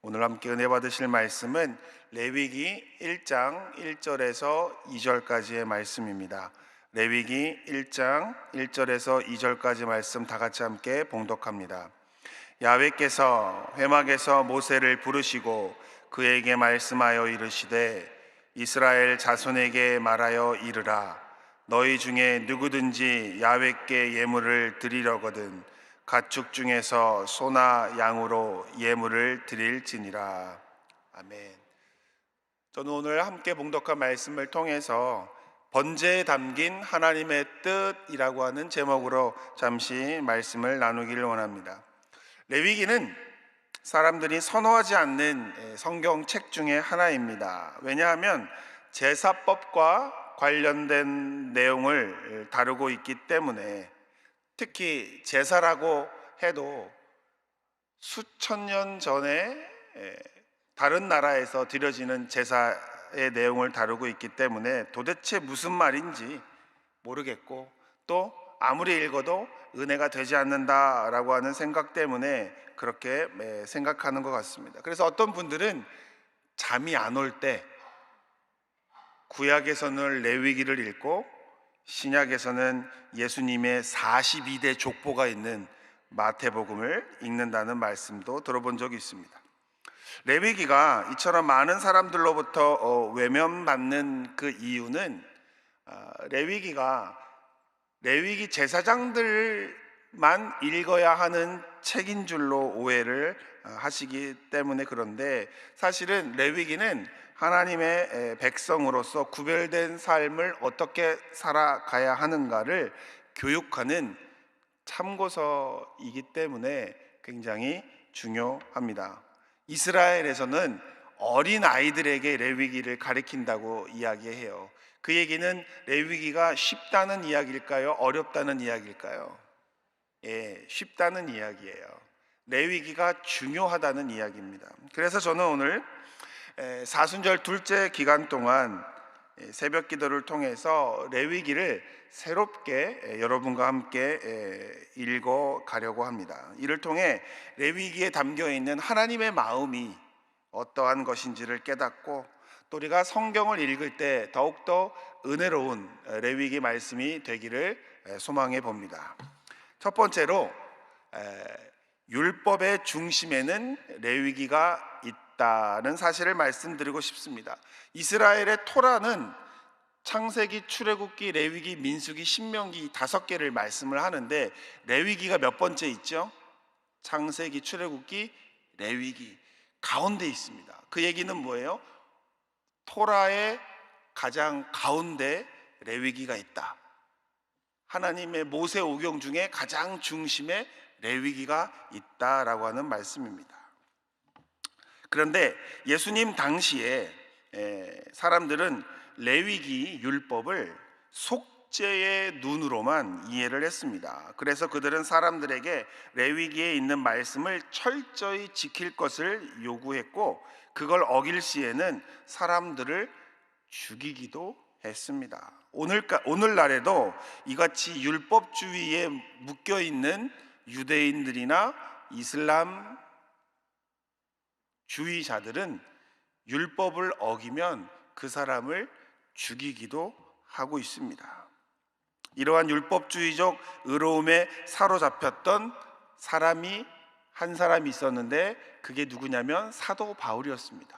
오늘 함께 은혜 받으실 말씀은 레위기 1장 1절에서 2절까지의 말씀입니다. 레위기 1장 1절에서 2절까지 말씀 다 같이 함께 봉독합니다. 야훼께서 회막에서 모세를 부르시고 그에게 말씀하여 이르시되 이스라엘 자손에게 말하여 이르라. 너희 중에 누구든지 야훼께 예물을 드리려거든 가축 중에서 소나 양으로 예물을 드릴지니라. 아멘. 저는 오늘 함께 봉독한 말씀을 통해서 번제에 담긴 하나님의 뜻이라고 하는 제목으로 잠시 말씀을 나누기를 원합니다. 레위기는 사람들이 선호하지 않는 성경책 중에 하나입니다. 왜냐하면 제사법과 관련된 내용을 다루고 있기 때문에, 특히 제사라고 해도 수천 년 전에 다른 나라에서 드려지는 제사의 내용을 다루고 있기 때문에 도대체 무슨 말인지 모르겠고, 또 아무리 읽어도 은혜가 되지 않는다라고 하는 생각 때문에 그렇게 생각하는 것 같습니다. 그래서 어떤 분들은 잠이 안 올 때 구약에서는 레위기를 읽고 신약에서는 예수님의 42대 족보가 있는 마태복음을 읽는다는 말씀도 들어본 적이 있습니다. 레위기가 이처럼 많은 사람들로부터 외면받는 그 이유는 레위기 제사장들만 읽어야 하는 책인 줄로 오해를 하시기 때문에 그런데, 사실은 레위기는 하나님의 백성으로서 구별된 삶을 어떻게 살아가야 하는가를 교육하는 참고서이기 때문에 굉장히 중요합니다. 이스라엘에서는 어린 아이들에게 레위기를 가르친다고 이야기해요. 그 얘기는 레위기가 쉽다는 이야기일까요? 어렵다는 이야기일까요? 쉽다는 이야기예요. 레위기가 중요하다는 이야기입니다. 그래서 저는 오늘 사순절 둘째 기간 동안 새벽 기도를 통해서 레위기를 새롭게 여러분과 함께 읽어 가려고 합니다. 이를 통해 레위기에 담겨 있는 하나님의 마음이 어떠한 것인지를 깨닫고, 또 우리가 성경을 읽을 때 더욱더 은혜로운 레위기 말씀이 되기를 소망해 봅니다. 첫 번째로, 율법의 중심에는 레위기가 있다는 사실을 말씀드리고 싶습니다. 이스라엘의 토라는 창세기, 출애굽기, 레위기, 민수기, 신명기 5개를 말씀을 하는데 레위기가 몇 번째 있죠? 창세기, 출애굽기, 레위기 가운데 있습니다. 그 얘기는 뭐예요? 토라의 가장 가운데 레위기가 있다. 하나님의 모세 오경 중에 가장 중심에 레위기가 있다라고 하는 말씀입니다. 그런데 예수님 당시에 사람들은 레위기 율법을 속죄의 눈으로만 이해를 했습니다. 그래서 그들은 사람들에게 레위기에 있는 말씀을 철저히 지킬 것을 요구했고, 그걸 어길 시에는 사람들을 죽이기도 했습니다. 오늘날에도 이같이 율법주의에 묶여있는 유대인들이나 이슬람 주의자들은 율법을 어기면 그 사람을 죽이기도 하고 있습니다. 이러한 율법주의적 의로움에 사로잡혔던 사람이 한 사람이 있었는데, 그게 누구냐면 사도 바울이었습니다.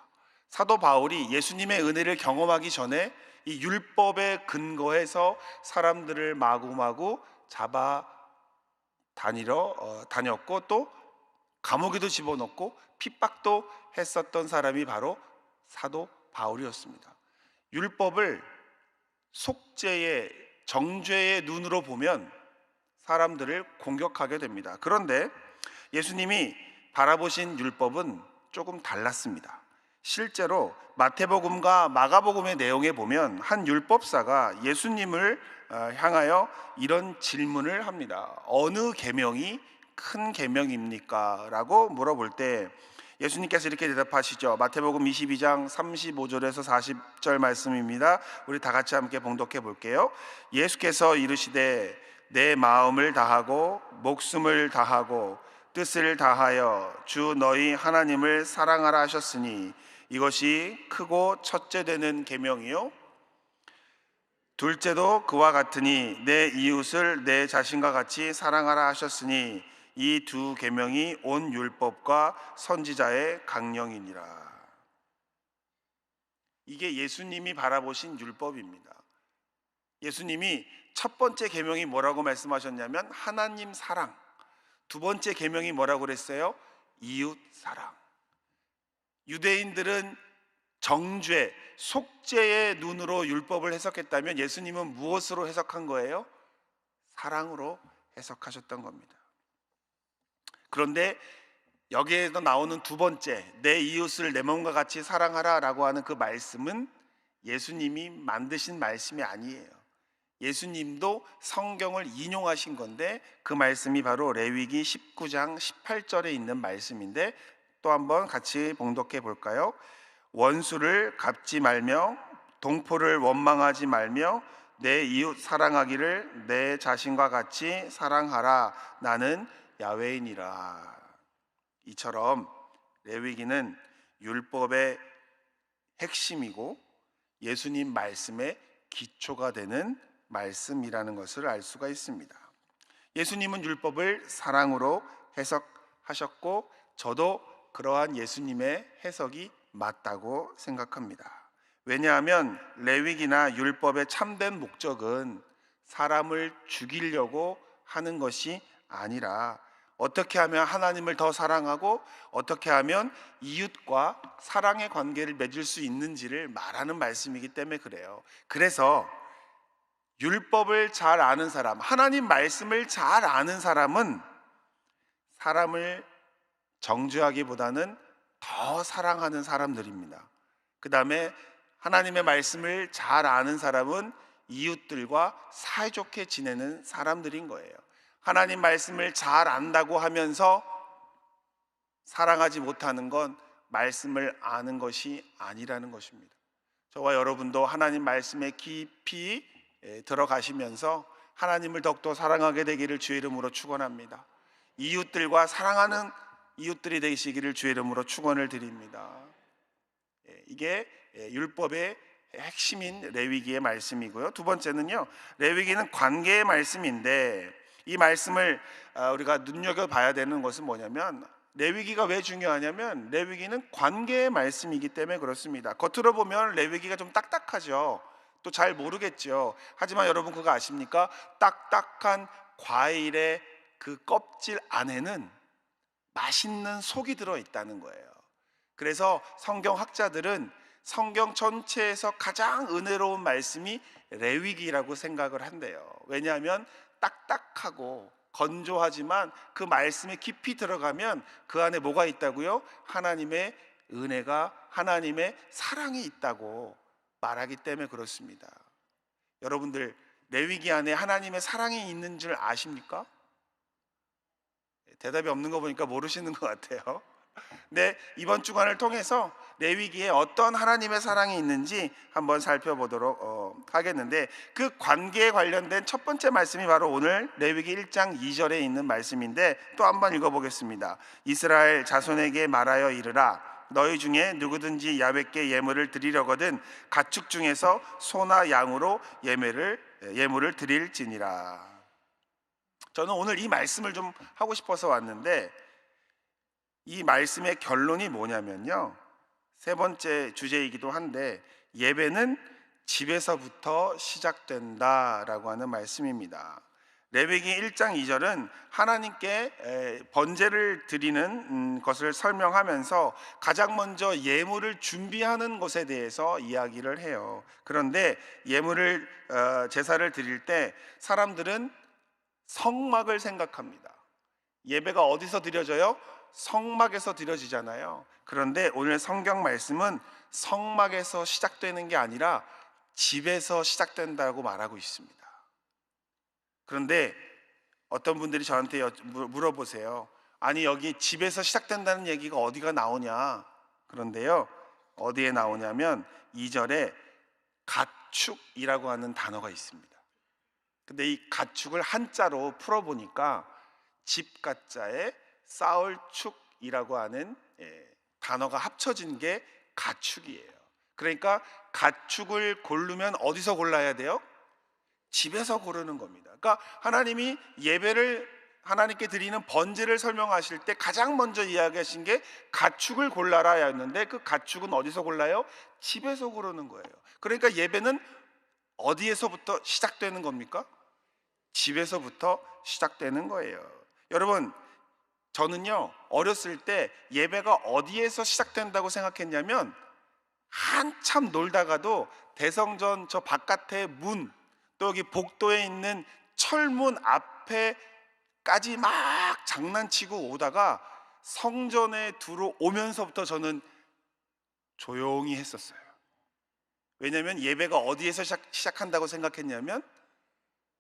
사도 바울이 예수님의 은혜를 경험하기 전에 이 율법에 근거해서 사람들을 마구마구 잡아 다녔고, 또 감옥에도 집어넣고 핍박도 했었던 사람이 바로 사도 바울이었습니다. 율법을 속죄의 정죄의 눈으로 보면 사람들을 공격하게 됩니다. 그런데 예수님이 바라보신 율법은 조금 달랐습니다. 실제로 마태복음과 마가복음의 내용에 보면 한 율법사가 예수님을 향하여 이런 질문을 합니다. 어느 계명이 큰 계명입니까? 라고 물어볼 때 예수님께서 이렇게 대답하시죠. 마태복음 22장 35절에서 40절 말씀입니다. 우리 다 같이 함께 봉독해 볼게요. 예수께서 이르시되 내 마음을 다하고 목숨을 다하고 뜻을 다하여 주 너희 하나님을 사랑하라 하셨으니 이것이 크고 첫째 되는 계명이요 둘째도 그와 같으니 내 이웃을 내 자신과 같이 사랑하라 하셨으니 이 두 계명이 온 율법과 선지자의 강령이니라. 이게 예수님이 바라보신 율법입니다. 예수님이 첫 번째 계명이 뭐라고 말씀하셨냐면 하나님 사랑. 두 번째 계명이 뭐라고 그랬어요? 이웃 사랑. 유대인들은 정죄, 속죄의 눈으로 율법을 해석했다면 예수님은 무엇으로 해석한 거예요? 사랑으로 해석하셨던 겁니다. 그런데 여기에서 나오는 두 번째, 내 이웃을 내 몸과 같이 사랑하라 라고 하는 그 말씀은 예수님이 만드신 말씀이 아니에요. 예수님도 성경을 인용하신 건데 그 말씀이 바로 레위기 19장 18절에 있는 말씀인데 또 한번 같이 봉독해 볼까요? 원수를 갚지 말며 동포를 원망하지 말며 내 이웃 사랑하기를 내 자신과 같이 사랑하라. 나는 야훼이니라. 이처럼 레위기는 율법의 핵심이고 예수님 말씀의 기초가 되는 말씀이라는 것을 알 수가 있습니다. 예수님은 율법을 사랑으로 해석하셨고 저도 그러한 예수님의 해석이 맞다고 생각합니다. 왜냐하면 레위기나 율법의 참된 목적은 사람을 죽이려고 하는 것이 아니라 어떻게 하면 하나님을 더 사랑하고 어떻게 하면 이웃과 사랑의 관계를 맺을 수 있는지를 말하는 말씀이기 때문에 그래요. 그래서 율법을 잘 아는 사람, 하나님 말씀을 잘 아는 사람은 사람을 정죄하기보다는 더 사랑하는 사람들입니다. 그 다음에 하나님의 말씀을 잘 아는 사람은 이웃들과 사이좋게 지내는 사람들인 거예요. 하나님 말씀을 잘 안다고 하면서 사랑하지 못하는 건 말씀을 아는 것이 아니라는 것입니다. 저와 여러분도 하나님 말씀에 깊이 들어가시면서 하나님을 더욱더 사랑하게 되기를 주의 이름으로 축원합니다. 이웃들과 사랑하는 이웃들이 되시기를 주의 이름으로 축원을 드립니다. 이게 율법의 핵심인 레위기의 말씀이고요. 두 번째는요, 레위기는 관계의 말씀인데 이 말씀을 우리가 눈여겨봐야 되는 것은 뭐냐면 레위기가 왜 중요하냐면 레위기는 관계의 말씀이기 때문에 그렇습니다. 겉으로 보면 레위기가 좀 딱딱하죠. 또 잘 모르겠죠. 하지만 여러분 그거 아십니까? 딱딱한 과일의 그 껍질 안에는 맛있는 속이 들어있다는 거예요. 그래서 성경학자들은 성경 전체에서 가장 은혜로운 말씀이 레위기라고 생각을 한대요. 왜냐하면 딱딱하고 건조하지만 그 말씀에 깊이 들어가면 그 안에 뭐가 있다고요? 하나님의 은혜가, 하나님의 사랑이 있다고 말하기 때문에 그렇습니다. 여러분들 레위기 안에 하나님의 사랑이 있는 줄 아십니까? 대답이 없는 거 보니까 모르시는 것 같아요. 네, 이번 주간을 통해서 레위기에 어떤 하나님의 사랑이 있는지 한번 살펴보도록 하겠는데 그 관계에 관련된 첫 번째 말씀이 바로 오늘 레위기 1장 2절에 있는 말씀인데 또 한번 읽어보겠습니다. 이스라엘 자손에게 말하여 이르라 너희 중에 누구든지 야훼께 예물을 드리려거든 가축 중에서 소나 양으로 예물을 드릴지니라. 저는 오늘 이 말씀을 좀 하고 싶어서 왔는데 이 말씀의 결론이 뭐냐면요, 세 번째 주제이기도 한데 예배는 집에서부터 시작된다라고 하는 말씀입니다. 레위기 1장 2절은 하나님께 번제를 드리는 것을 설명하면서 가장 먼저 예물을 준비하는 것에 대해서 이야기를 해요. 그런데 예물을 제사를 드릴 때 사람들은 성막을 생각합니다. 예배가 어디서 드려져요? 성막에서 드려지잖아요. 그런데 오늘 성경 말씀은 성막에서 시작되는 게 아니라 집에서 시작된다고 말하고 있습니다. 그런데 어떤 분들이 저한테 물어보세요. 아니 여기 집에서 시작된다는 얘기가 어디가 나오냐? 그런데요, 어디에 나오냐면 2절에 가축이라고 하는 단어가 있습니다. 근데 이 가축을 한자로 풀어보니까 집 가자에 쌓을 축이라고 하는 단어가 합쳐진 게 가축이에요. 그러니까 가축을 고르면 어디서 골라야 돼요? 집에서 고르는 겁니다. 그러니까 하나님이 예배를 하나님께 드리는 번제를 설명하실 때 가장 먼저 이야기하신 게 가축을 골라라였는데, 그 가축은 어디서 골라요? 집에서 고르는 거예요. 그러니까 예배는 어디에서부터 시작되는 겁니까? 집에서부터 시작되는 거예요. 여러분, 저는요 어렸을 때 예배가 어디에서 시작된다고 생각했냐면, 한참 놀다가도 대성전 저 바깥에 문, 또 여기 복도에 있는 철문 앞에까지 막 장난치고 오다가 성전에 들어오면서부터 저는 조용히 했었어요. 왜냐하면 예배가 어디에서 시작한다고 생각했냐면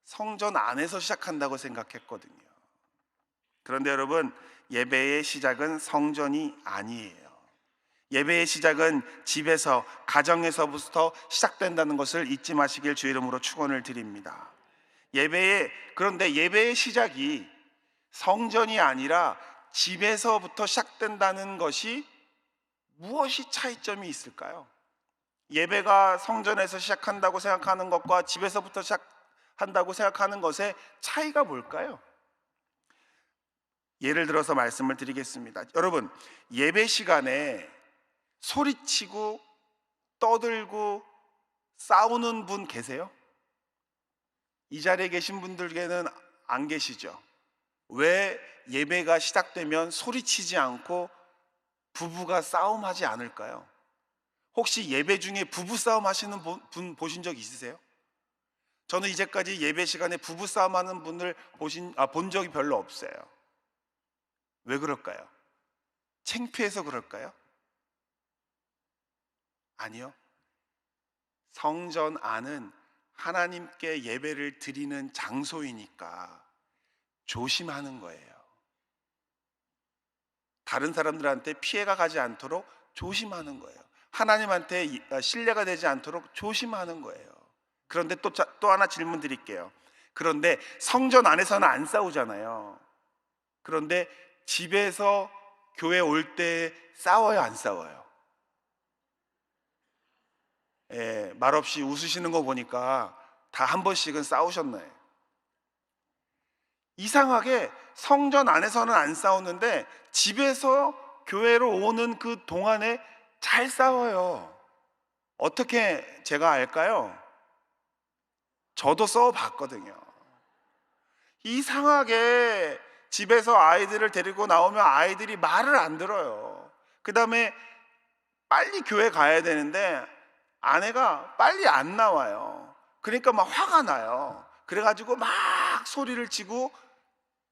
성전 안에서 시작한다고 생각했거든요. 그런데 여러분, 예배의 시작은 성전이 아니에요. 예배의 시작은 집에서, 가정에서부터 시작된다는 것을 잊지 마시길 주 이름으로 축원을 드립니다. 그런데 예배의 시작이 성전이 아니라 집에서부터 시작된다는 것이 무엇이 차이점이 있을까요? 예배가 성전에서 시작한다고 생각하는 것과 집에서부터 시작한다고 생각하는 것의 차이가 뭘까요? 예를 들어서 말씀을 드리겠습니다. 여러분, 예배 시간에 소리치고 떠들고 싸우는 분 계세요? 이 자리에 계신 분들께는 안 계시죠? 왜 예배가 시작되면 소리치지 않고 부부가 싸움하지 않을까요? 혹시 예배 중에 부부싸움 하시는 분 보신 적 있으세요? 저는 이제까지 예배 시간에 부부싸움 하는 분을 본 적이 별로 없어요. 왜 그럴까요? 창피해서 그럴까요? 아니요. 성전 안은 하나님께 예배를 드리는 장소이니까 조심하는 거예요. 다른 사람들한테 피해가 가지 않도록 조심하는 거예요. 하나님한테 신뢰가 되지 않도록 조심하는 거예요. 그런데 또 하나 질문 드릴게요. 그런데 성전 안에서는 안 싸우잖아요. 그런데 집에서 교회 올 때 싸워요, 안 싸워요? 말없이 웃으시는 거 보니까 다 한 번씩은 싸우셨나요? 이상하게 성전 안에서는 안 싸우는데 집에서 교회로 오는 그 동안에 잘 싸워요. 어떻게 제가 알까요? 저도 싸워봤거든요. 이상하게 집에서 아이들을 데리고 나오면 아이들이 말을 안 들어요. 그 다음에 빨리 교회 가야 되는데 아내가 빨리 안 나와요. 그러니까 막 화가 나요. 그래가지고 막 소리를 치고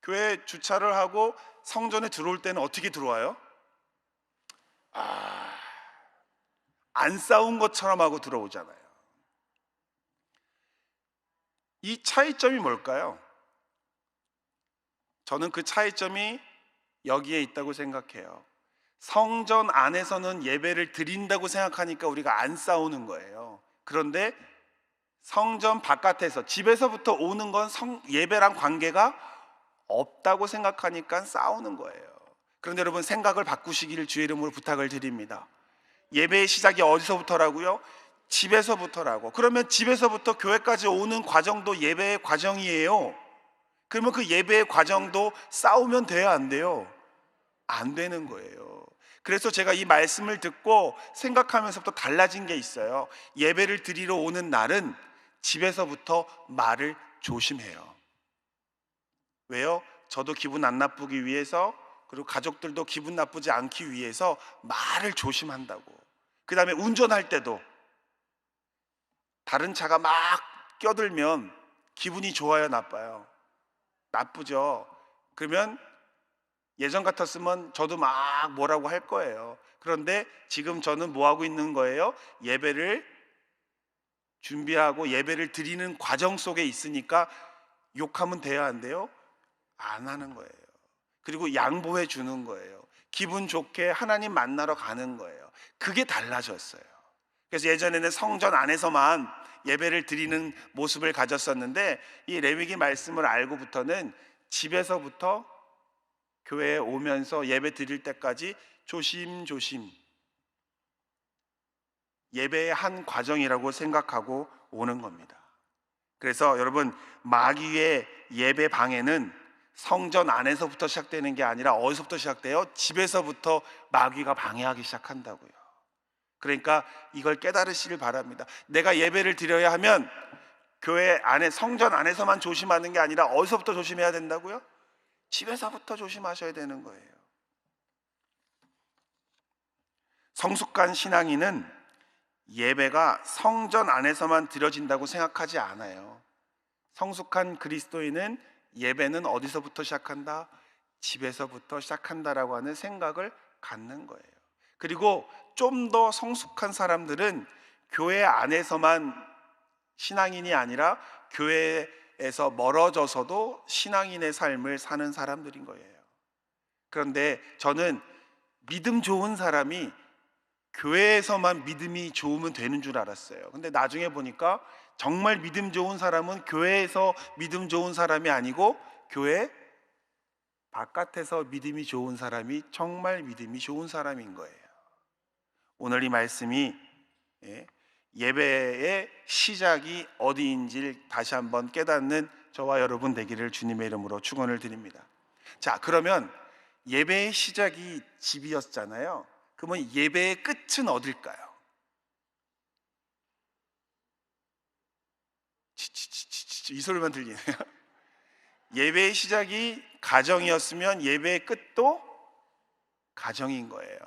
교회 주차를 하고 성전에 들어올 때는 어떻게 들어와요? 안 싸운 것처럼 하고 들어오잖아요. 이 차이점이 뭘까요? 저는 그 차이점이 여기에 있다고 생각해요. 성전 안에서는 예배를 드린다고 생각하니까 우리가 안 싸우는 거예요. 그런데 성전 바깥에서, 집에서부터 오는 건 예배랑 관계가 없다고 생각하니까 싸우는 거예요. 그런데 여러분, 생각을 바꾸시기를 주의 이름으로 부탁을 드립니다. 예배의 시작이 어디서부터라고요? 집에서부터라고. 그러면 집에서부터 교회까지 오는 과정도 예배의 과정이에요. 그러면 그 예배의 과정도 싸우면 돼요, 안 돼요? 안 되는 거예요. 그래서 제가 이 말씀을 듣고 생각하면서부터 달라진 게 있어요. 예배를 드리러 오는 날은 집에서부터 말을 조심해요. 왜요? 저도 기분 안 나쁘기 위해서, 그리고 가족들도 기분 나쁘지 않기 위해서 말을 조심한다고. 그 다음에 운전할 때도 다른 차가 막 껴들면 기분이 좋아요, 나빠요? 나쁘죠. 그러면 예전 같았으면 저도 막 뭐라고 할 거예요. 그런데 지금 저는 뭐 하고 있는 거예요? 예배를 준비하고 예배를 드리는 과정 속에 있으니까 욕하면 돼요, 안 돼요? 안 하는 거예요. 그리고 양보해 주는 거예요. 기분 좋게 하나님 만나러 가는 거예요. 그게 달라졌어요. 그래서 예전에는 성전 안에서만 예배를 드리는 모습을 가졌었는데, 이 레위기 말씀을 알고부터는 집에서부터 교회에 오면서 예배 드릴 때까지 조심조심 예배의 한 과정이라고 생각하고 오는 겁니다. 그래서 여러분, 마귀의 예배 방해는 성전 안에서부터 시작되는 게 아니라 어디서부터 시작돼요? 집에서부터 마귀가 방해하기 시작한다고요. 그러니까 이걸 깨달으시길 바랍니다. 내가 예배를 드려야 하면 교회 안에, 성전 안에서만 조심하는 게 아니라 어디서부터 조심해야 된다고요? 집에서부터 조심하셔야 되는 거예요. 성숙한 신앙인은 예배가 성전 안에서만 드려진다고 생각하지 않아요. 성숙한 그리스도인은 예배는 어디서부터 시작한다? 집에서부터 시작한다라고 하는 생각을 갖는 거예요. 그리고 좀 더 성숙한 사람들은 교회 안에서만 신앙인이 아니라 교회에서 멀어져서도 신앙인의 삶을 사는 사람들인 거예요. 그런데 저는 믿음 좋은 사람이 교회에서만 믿음이 좋으면 되는 줄 알았어요. 근데 나중에 보니까 정말 믿음 좋은 사람은 교회에서 믿음 좋은 사람이 아니고 교회 바깥에서 믿음이 좋은 사람이 정말 믿음이 좋은 사람인 거예요. 오늘 이 말씀이 예배의 시작이 어디인지를 다시 한번 깨닫는 저와 여러분 되기를 주님의 이름으로 축원을 드립니다. 자, 그러면 예배의 시작이 집이었잖아요. 그러면 예배의 끝은 어딜까요? 이 소리만 들리네요. 예배의 시작이 가정이었으면 예배의 끝도 가정인 거예요.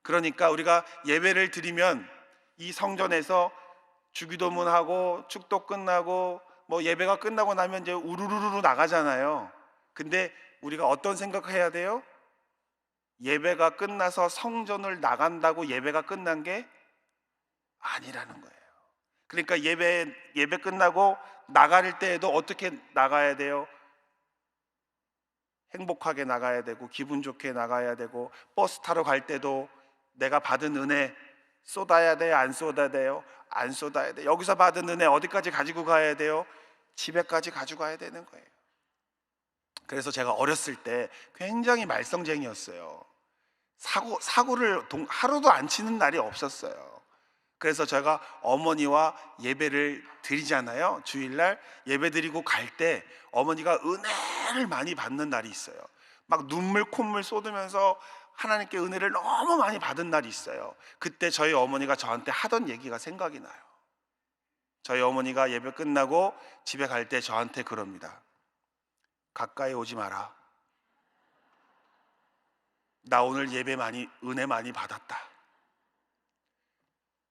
그러니까 우리가 예배를 드리면 이 성전에서 주기도문하고 축도 끝나고 뭐 예배가 끝나고 나면 이제 우르르르 나가잖아요. 근데 우리가 어떤 생각을 해야 돼요? 예배가 끝나서 성전을 나간다고 예배가 끝난 게 아니라는 거예요. 그러니까 예배 끝나고 나갈 때에도 어떻게 나가야 돼요? 행복하게 나가야 되고 기분 좋게 나가야 되고, 버스 타러 갈 때도 내가 받은 은혜 쏟아야 돼요? 안 쏟아야 돼요? 안 쏟아야 돼요. 여기서 받은 은혜 어디까지 가지고 가야 돼요? 집에까지 가져가야 되는 거예요. 그래서 제가 어렸을 때 굉장히 말썽쟁이였어요. 사고를 하루도 안 치는 날이 없었어요. 그래서 제가 어머니와 예배를 드리잖아요. 주일날 예배 드리고 갈 때 어머니가 은혜를 많이 받는 날이 있어요. 막 눈물 콧물 쏟으면서 하나님께 은혜를 너무 많이 받은 날이 있어요. 그때 저희 어머니가 저한테 하던 얘기가 생각이 나요. 저희 어머니가 예배 끝나고 집에 갈 때 저한테 그럽니다. 가까이 오지 마라. 나 오늘 은혜 많이 받았다.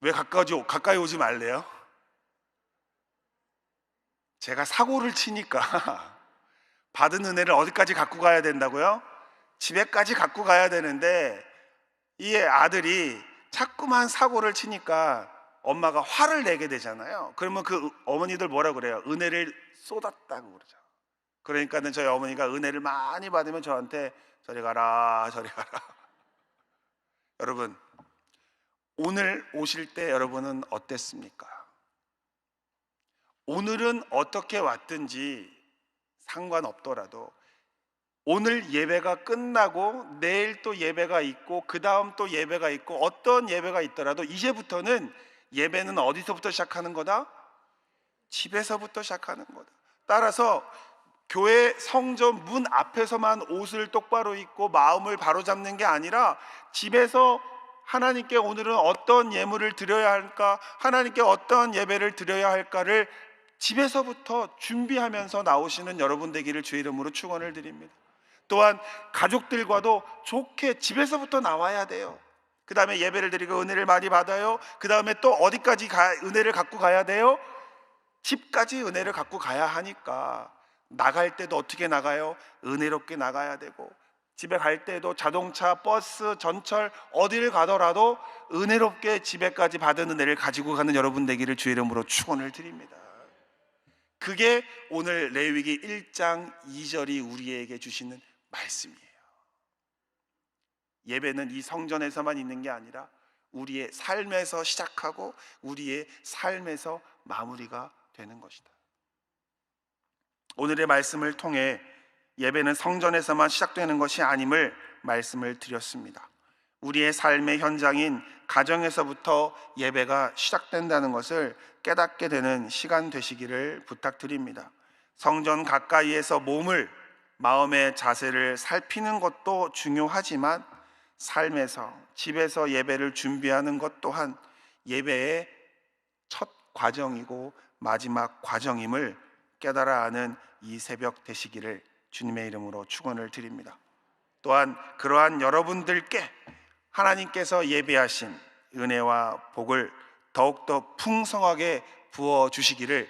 왜 가까이 오지 말래요? 제가 사고를 치니까 받은 은혜를 어디까지 갖고 가야 된다고요? 집에까지 갖고 가야 되는데 이 아들이 자꾸만 사고를 치니까 엄마가 화를 내게 되잖아요. 그러면 그 어머니들 뭐라 그래요? 은혜를 쏟았다고 그러죠. 그러니까는 저희 어머니가 은혜를 많이 받으면 저한테 저리 가라, 저리 가라. 여러분, 오늘 오실 때 여러분은 어땠습니까? 오늘은 어떻게 왔든지 상관없더라도 오늘 예배가 끝나고 내일 또 예배가 있고 그 다음 또 예배가 있고 어떤 예배가 있더라도 이제부터는 예배는 어디서부터 시작하는 거다? 집에서부터 시작하는 거다. 따라서 교회 성전 문 앞에서만 옷을 똑바로 입고 마음을 바로잡는 게 아니라 집에서 하나님께 오늘은 어떤 예물을 드려야 할까, 하나님께 어떤 예배를 드려야 할까를 집에서부터 준비하면서 나오시는 여러분 되기를 주의 이름으로 축원을 드립니다. 또한 가족들과도 좋게 집에서부터 나와야 돼요. 그 다음에 예배를 드리고 은혜를 많이 받아요. 그 다음에 또 어디까지 은혜를 갖고 가야 돼요? 집까지 은혜를 갖고 가야 하니까 나갈 때도 어떻게 나가요? 은혜롭게 나가야 되고, 집에 갈 때도 자동차, 버스, 전철 어디를 가더라도 은혜롭게 집에까지 받은 은혜를 가지고 가는 여러분 되기를 주의 이름으로 축원을 드립니다. 그게 오늘 레위기 1장 2절이 우리에게 주시는 말씀이에요. 예배는 이 성전에서만 있는 게 아니라 우리의 삶에서 시작하고 우리의 삶에서 마무리가 되는 것이다. 오늘의 말씀을 통해 예배는 성전에서만 시작되는 것이 아님을 말씀을 드렸습니다. 우리의 삶의 현장인 가정에서부터 예배가 시작된다는 것을 깨닫게 되는 시간 되시기를 부탁드립니다. 성전 가까이에서 몸을, 마음의 자세를 살피는 것도 중요하지만 삶에서, 집에서 예배를 준비하는 것 또한 예배의 첫 과정이고 마지막 과정임을 깨달아 아는 이 새벽 되시기를 주님의 이름으로 축원을 드립니다. 또한 그러한 여러분들께 하나님께서 예비하신 은혜와 복을 더욱더 풍성하게 부어 주시기를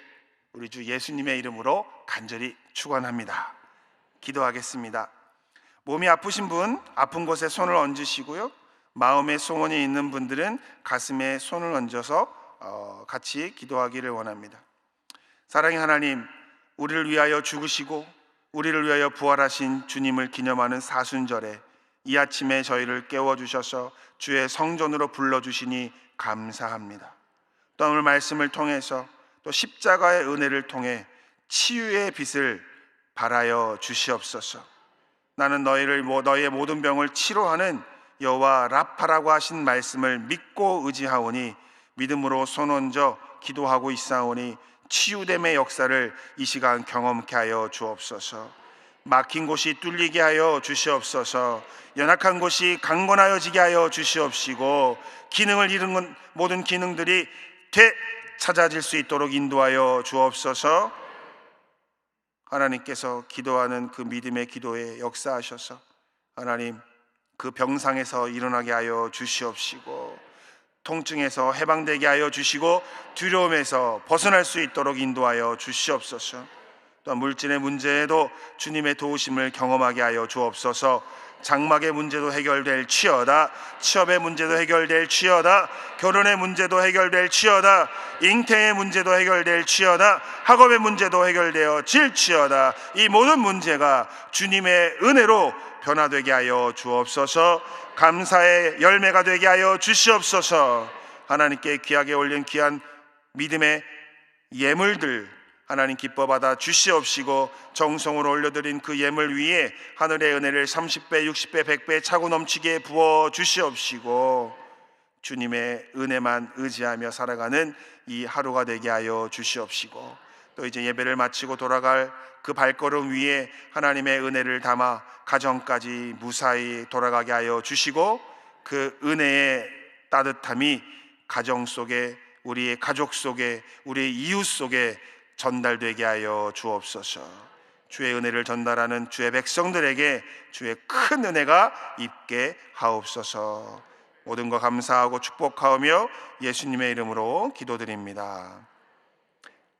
우리 주 예수님의 이름으로 간절히 축원합니다. 기도하겠습니다. 몸이 아프신 분, 아픈 곳에 손을 얹으시고요. 마음에 소원이 있는 분들은 가슴에 손을 얹어서 같이 기도하기를 원합니다. 사랑의 하나님, 우리를 위하여 죽으시고 우리를 위하여 부활하신 주님을 기념하는 사순절에 이 아침에 저희를 깨워주셔서 주의 성전으로 불러주시니 감사합니다. 또 오늘 말씀을 통해서 또 십자가의 은혜를 통해 치유의 빛을 발하여 주시옵소서. 나는 너희의 모든 병을 치료하는 여호와 라파라고 하신 말씀을 믿고 의지하오니 믿음으로 손 얹어 기도하고 있사오니 치유됨의 역사를 이 시간 경험케 하여 주옵소서. 막힌 곳이 뚫리게 하여 주시옵소서. 연약한 곳이 강건하여지게 하여 주시옵시고 기능을 잃은 모든 기능들이 되찾아질 수 있도록 인도하여 주옵소서. 하나님께서 기도하는 그 믿음의 기도에 역사하셔서 하나님 그 병상에서 일어나게 하여 주시옵시고 통증에서 해방되게 하여 주시고 두려움에서 벗어날 수 있도록 인도하여 주시옵소서. 또한 물질의 문제에도 주님의 도우심을 경험하게 하여 주옵소서. 장막의 문제도 해결될 치여다. 취업의 문제도 해결될 치여다. 결혼의 문제도 해결될 치여다. 잉태의 문제도 해결될 치여다. 학업의 문제도 해결되어질 치여다. 이 모든 문제가 주님의 은혜로 변화되게 하여 주옵소서. 감사의 열매가 되게 하여 주시옵소서. 하나님께 귀하게 올린 귀한 믿음의 예물들 하나님 기뻐 받아 주시옵시고 정성으로 올려드린 그 예물 위에 하늘의 은혜를 30배, 60배, 100배 차고 넘치게 부어 주시옵시고 주님의 은혜만 의지하며 살아가는 이 하루가 되게 하여 주시옵시고 또 이제 예배를 마치고 돌아갈 그 발걸음 위에 하나님의 은혜를 담아 가정까지 무사히 돌아가게 하여 주시고 그 은혜의 따뜻함이 가정 속에, 우리의 가족 속에, 우리의 이웃 속에 전달되게 하여 주옵소서. 주의 은혜를 전달하는 주의 백성들에게 주의 큰 은혜가 있게 하옵소서. 모든 것 감사하고 축복하오며 예수님의 이름으로 기도드립니다.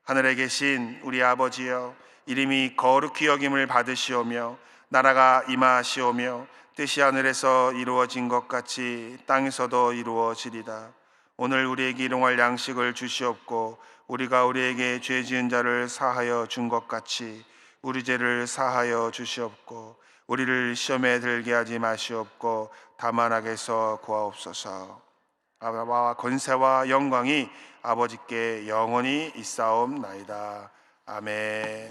하늘에 계신 우리 아버지여, 이름이 거룩히 여김을 받으시오며 나라가 임하시오며 뜻이 하늘에서 이루어진 것 같이 땅에서도 이루어지리다. 오늘 우리에게 일용할 양식을 주시옵고 우리가 우리에게 죄 지은 자를 사하여 준 것 같이 우리 죄를 사하여 주시옵고 우리를 시험에 들게 하지 마시옵고 다만 악에서 구하옵소서. 아버지와 권세와 영광이 아버지께 영원히 있사옵나이다. 아멘.